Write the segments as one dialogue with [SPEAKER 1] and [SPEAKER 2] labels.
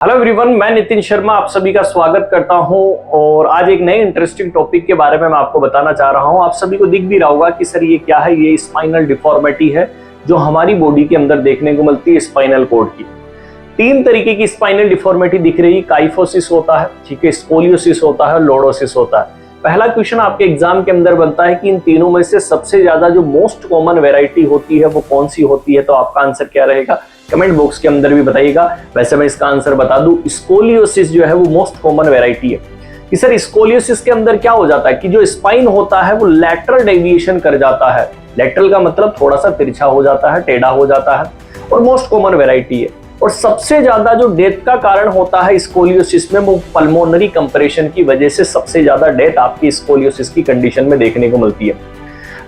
[SPEAKER 1] Hello everyone, मैं नितिन शर्मा आप सभी का स्वागत करता हूं और आज एक नए इंटरेस्टिंग टॉपिक के बारे में मैं आपको बताना चाह रहा हूं। आप सभी को दिख भी रहा होगा कि सर ये क्या है। ये स्पाइनल डिफॉर्मिटी है जो हमारी बॉडी के अंदर देखने को मिलती है स्पाइनल कॉर्ड की। तीन तरीके की स्पाइनल डिफॉर्मिटी दिख रही है। काइफोसिस होता है, ठीक है, स्कोलियोसिस होता है, लॉर्डोसिस होता है। पहला क्वेश्चन आपके एग्जाम के अंदर बनता है कि इन तीनों में से सबसे ज्यादा जो मोस्ट कॉमन वेराइटी होती है वो कौन सी होती है। तो आपका आंसर क्या रहेगा कमेंट बॉक्स के अंदर भी बताइएगा। वैसे मैं इसका आंसर बता दूं, स्कोलियोसिस जो है वो मोस्ट कॉमन वेराइटी है। कि सर स्कोलियोसिस के अंदर क्या हो जाता है कि जो स्पाइन होता है वो लैटरल डेविएशन कर जाता है। लैटरल का मतलब थोड़ा सा तिरछा हो जाता है, टेढ़ा हो जाता है और मोस्ट कॉमन वेराइटी है। और सबसे ज्यादा जो डेथ का कारण होता है स्कोलियोसिस में वो पल्मोनरी कंप्रेशन की वजह से सबसे ज्यादा डेथ आपकी स्कोलियोसिस की कंडीशन में देखने को मिलती है।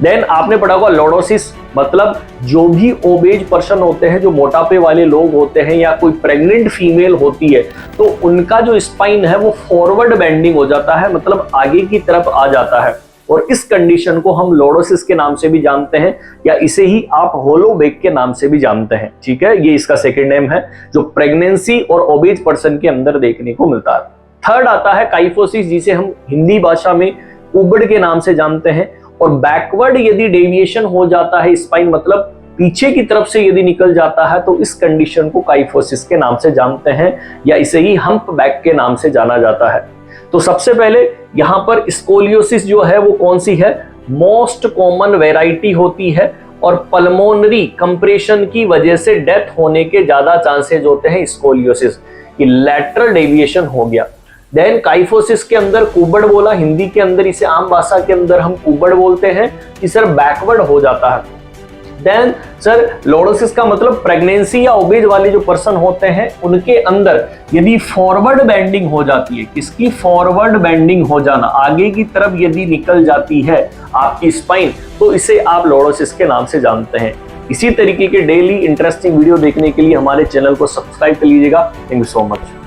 [SPEAKER 1] देन आपने पढ़ा होगा लॉर्डोसिस, मतलब जो भी ओबेज पर्सन होते हैं, जो मोटापे वाले लोग होते हैं या कोई प्रेग्नेंट फीमेल होती है तो उनका जो स्पाइन है वो फॉरवर्ड बेंडिंग हो जाता है, मतलब आगे की तरफ आ जाता है। और इस कंडीशन को हम लॉर्डोसिस के नाम से भी जानते हैं या इसे ही आप होलो बैक के नाम से भी जानते हैं, ठीक है। ये इसका सेकेंड नेम है जो प्रेगनेंसी और ओबेज पर्सन के अंदर देखने को मिलता है। थर्ड आता है काइफोसिस, जिसे हम हिंदी भाषा में उबड़ के नाम से जानते हैं। और बैकवर्ड यदि डेविएशन हो जाता है स्पाइन, मतलब पीछे की तरफ से यदि निकल जाता है तो इस कंडीशन को काइफोसिस के नाम से जानते हैं या इसे ही हम्प बैक के नाम से जाना जाता है। तो सबसे पहले यहां पर स्कोलियोसिस जो है वो कौन सी है, मोस्ट कॉमन वेराइटी होती है और पल्मोनरी कंप्रेशन की वजह से डेथ होने के ज्यादा चांसेस होते हैं स्कोलियोसिस की, लैटरल डेविएशन हो गया। देन काइफोसिस के अंदर कुबड़ बोला, हिंदी के अंदर इसे आम भाषा के अंदर हम कुबड़ बोलते हैं कि सर बैकवर्ड हो जाता है। देन सर लॉर्डोसिस का मतलब प्रेगनेंसी या ओबेज वाले जो पर्सन होते हैं उनके अंदर यदि फॉरवर्ड बेंडिंग हो जाती है, किसकी फॉरवर्ड बेंडिंग हो जाना, आगे की तरफ यदि निकल जाती है आपकी स्पाइन, तो इसे आप लॉर्डोसिस के नाम से जानते हैं। इसी तरीके के डेली इंटरेस्टिंग वीडियो देखने के लिए हमारे चैनल को सब्सक्राइब कर लीजिएगा। Thank you so much.